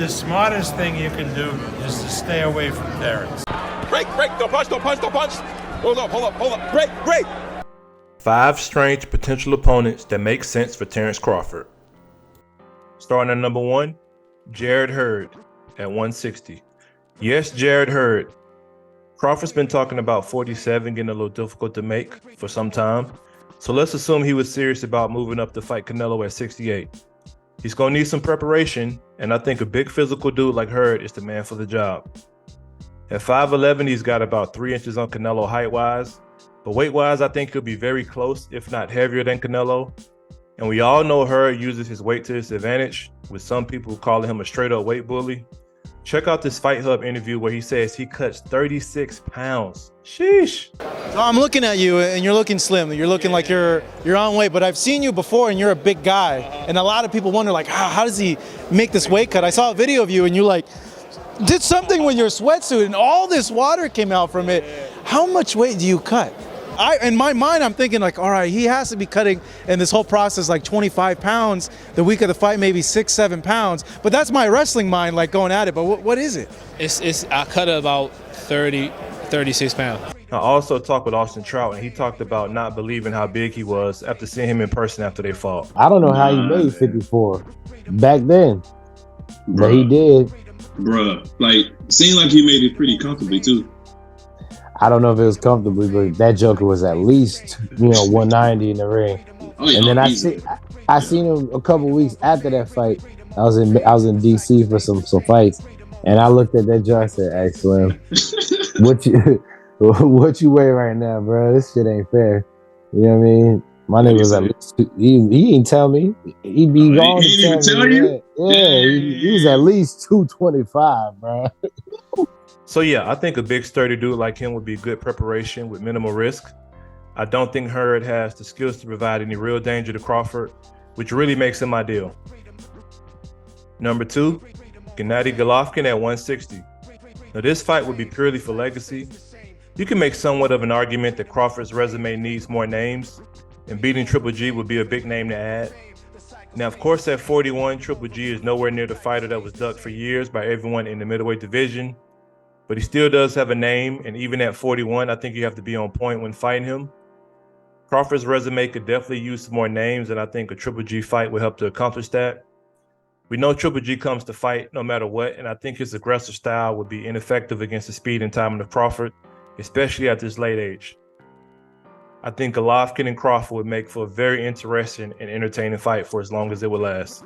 the smartest thing you can do is to stay away from Terence. Break, don't punch. Hold up. Break. 5 strange potential opponents that make sense for Terence Crawford. Starting at number 1, Jarrett Hurd at 160. Yes, Jarrett Hurd. Crawford's been talking about 47 getting a little difficult to make for some time, so let's assume he was serious about moving up to fight Canelo at 68. He's going to need some preparation, and I think a big physical dude like Hurd is the man for the job. At 5'11", he's got about 3 inches on Canelo height-wise, but weight-wise, I think he'll be very close, if not heavier than Canelo. And we all know Hurd uses his weight to his advantage, with some people calling him a straight-up weight bully. Check out this Fight Hub interview where he says he cuts 36 pounds. Sheesh. So I'm looking at you, and you're looking slim. You're looking like you're on weight, but I've seen you before, and you're a big guy. And a lot of people wonder, like, how does he make this weight cut? I saw a video of you, and you like did something with your sweatsuit, and all this water came out from it. How much weight do you cut? In my mind, I'm thinking like, all right, he has to be cutting in this whole process like 25 pounds. The week of the fight, maybe 6-7 pounds. But that's my wrestling mind, like going at it. But what is it? I cut about 36 pounds. I also talked with Austin Trout, and he talked about not believing how big he was after seeing him in person after they fought. I don't know how he made 54 back then, but he did. Bruh, like, seemed like he made it pretty comfortably too. I don't know if it was comfortably, but that joker was at least, 190 in the ring. Oh, yeah, and then I seen him a couple weeks after that fight. I was in DC for some fights, and I looked at that joint. I said, "Hey, Slim, what you weigh right now, bro? This shit ain't fair." You know what I mean? My nigga was at least he didn't tell me. He be gone. He didn't even tell you? Yeah, he was at least 225, bro. So yeah, I think a big sturdy dude like him would be good preparation with minimal risk. I don't think Hurd has the skills to provide any real danger to Crawford, which really makes him ideal. Number 2, Gennady Golovkin at 160. Now this fight would be purely for legacy. You can make somewhat of an argument that Crawford's resume needs more names, and beating Triple G would be a big name to add. Now, of course, at 41, Triple G is nowhere near the fighter that was ducked for years by everyone in the middleweight division, but he still does have a name, and even at 41, I think you have to be on point when fighting him. Crawford's resume could definitely use some more names, and I think a Triple G fight would help to accomplish that. We know Triple G comes to fight no matter what, and I think his aggressive style would be ineffective against the speed and timing of Crawford, especially at this late age. I think Golovkin and Crawford would make for a very interesting and entertaining fight for as long as it would last.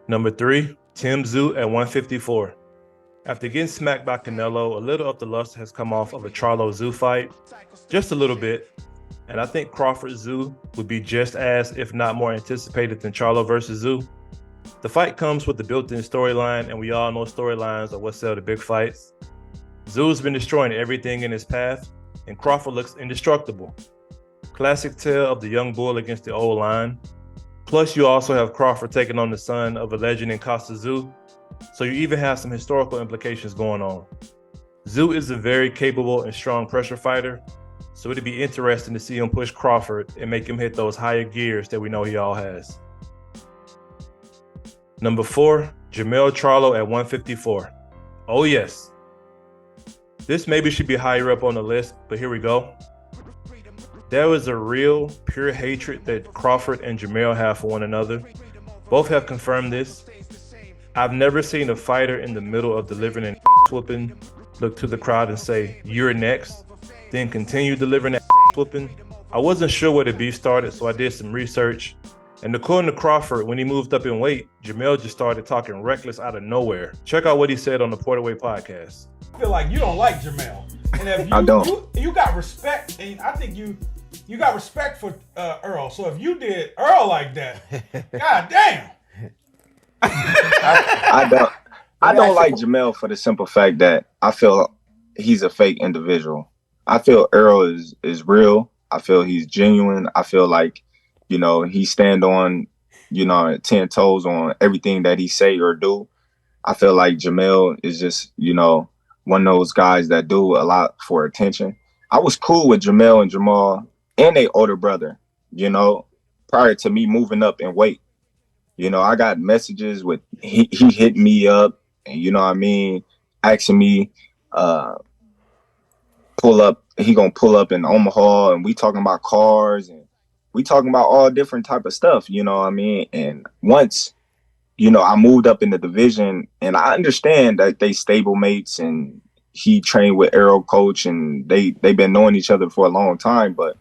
Number 3, Tim Tszyu at 154. After getting smacked by Canelo, a little of the luster has come off of a Charlo-Tszyu fight, just a little bit, and I think Crawford-Tszyu would be just as, if not more anticipated than Charlo versus Tszyu. The fight comes with the built-in storyline, and we all know storylines are what sell the big fights. Tszyu's been destroying everything in his path, and Crawford looks indestructible. Classic tale of the young bull against the old lion. Plus, you also have Crawford taking on the son of a legend in Costa Tszyu, so you even have some historical implications going on. Tszyu is a very capable and strong pressure fighter, so it'd be interesting to see him push Crawford and make him hit those higher gears that we know he all has. Number 4, Jamal Charlo at 154. Oh yes. This maybe should be higher up on the list, but here we go. There was a real, pure hatred that Crawford and Jamal have for one another. Both have confirmed this. I've never seen a fighter in the middle of delivering an whooping look to the crowd and say, "You're next," then continue delivering that whooping. I wasn't sure where the beef started, so I did some research. And according to Crawford, when he moved up in weight, Jamal just started talking reckless out of nowhere. Check out what he said on the Porterway podcast. I feel like you don't like Jamal. And if I don't. You got respect, and I think you got respect for Errol. So if you did Errol like that, god damn. I don't like Jamal for the simple fact that I feel he's a fake individual. I feel Errol is real. I feel he's genuine. I feel like, he stand on, 10 toes on everything that he say or do. I feel like Jamal is just, one of those guys that do a lot for attention. I was cool with Jamal and Jamal and their older brother, prior to me moving up in weight. I got messages with he hit me up and you know what I mean, asking me, pull up. He gonna pull up in Omaha, and we talking about cars, and we talking about all different type of stuff. You know what I mean? And once, you know, I moved up in the division, and I understand that they stable mates, and he trained with Errol coach, and they've been knowing each other for a long time. But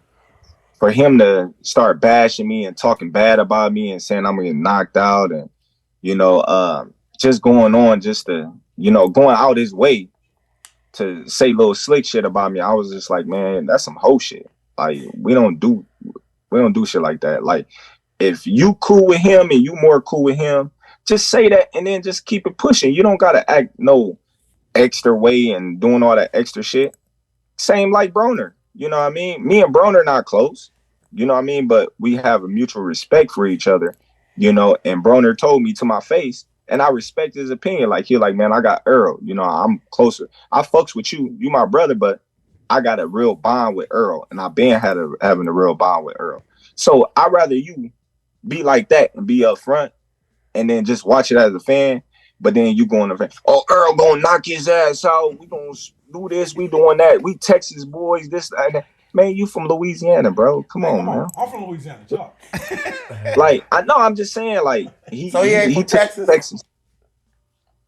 for him to start bashing me and talking bad about me and saying I'm gonna get knocked out, and you know, just going on, just to, you know, going out his way to say little slick shit about me, I was just like, man, that's some hoe shit. Like, we don't do shit like that. Like, if you cool with him and you more cool with him, just say that and then just keep it pushing. You don't gotta act no extra way and doing all that extra shit. Same like Broner. You know what I mean? Me and Broner not close. You know what I mean? But we have a mutual respect for each other. You know, and Broner told me to my face, and I respect his opinion. Like, he like, man, I got Errol. You know, I'm closer. I fucks with you. You my brother, but I got a real bond with Errol. And I've been having a real bond with Errol. So I'd rather you be like that and be up front and then just watch it as a fan. But then you go on the fan, oh, Errol gonna knock his ass out. We gonna do this. We doing that. We Texas boys, this, that. Man, you from Louisiana, bro. Come on, man. I'm from Louisiana. Talk. Like, I know, I'm just saying, like, he ain't from Texas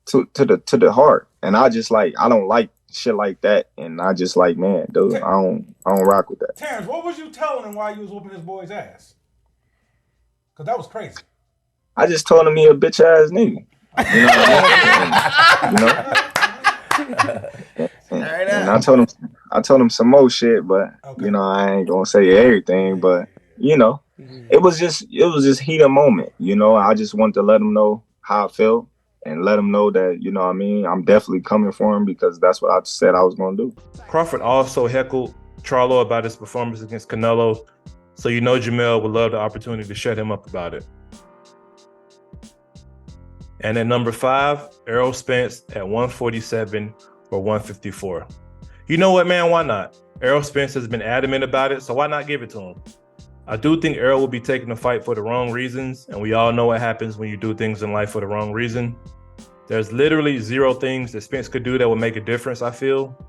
to the heart. And I just like, I don't like shit like that. And I just like, man, dude, I don't rock with that. Terrence, what was you telling him while you was whooping this boy's ass? Because that was crazy. I just told him he a bitch ass nigga. You know what I mean? You know? And I told him some more shit, but you know, I ain't gonna say everything, but you know, it was just heat of moment. You know, I just wanted to let him know how I felt and let him know that, you know what I mean, I'm definitely coming for him because that's what I said I was gonna do. Crawford also heckled Charlo about his performance against Canelo, so you know Jamel would love the opportunity to shut him up about it. And at number 5, Errol Spence at 147 or 154. You know what, man? Why not? Errol Spence has been adamant about it, so why not give it to him? I do think Errol will be taking the fight for the wrong reasons, and we all know what happens when you do things in life for the wrong reason. There's literally 0 things that Spence could do that would make a difference, I feel.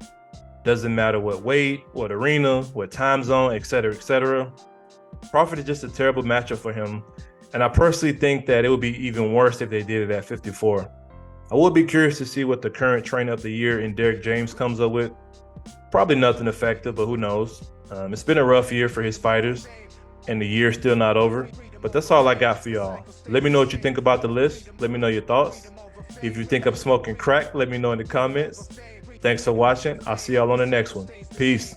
Doesn't matter what weight, what arena, what time zone, etc., etc. Crawford is just a terrible matchup for him, and I personally think that it would be even worse if they did it at 54. I would be curious to see what the current trainer of the year in Derek James comes up with. Probably nothing effective, but who knows? It's been a rough year for his fighters, and the year's still not over. But that's all I got for y'all. Let me know what you think about the list. Let me know your thoughts. If you think I'm smoking crack, let me know in the comments. Thanks for watching. I'll see y'all on the next one. Peace.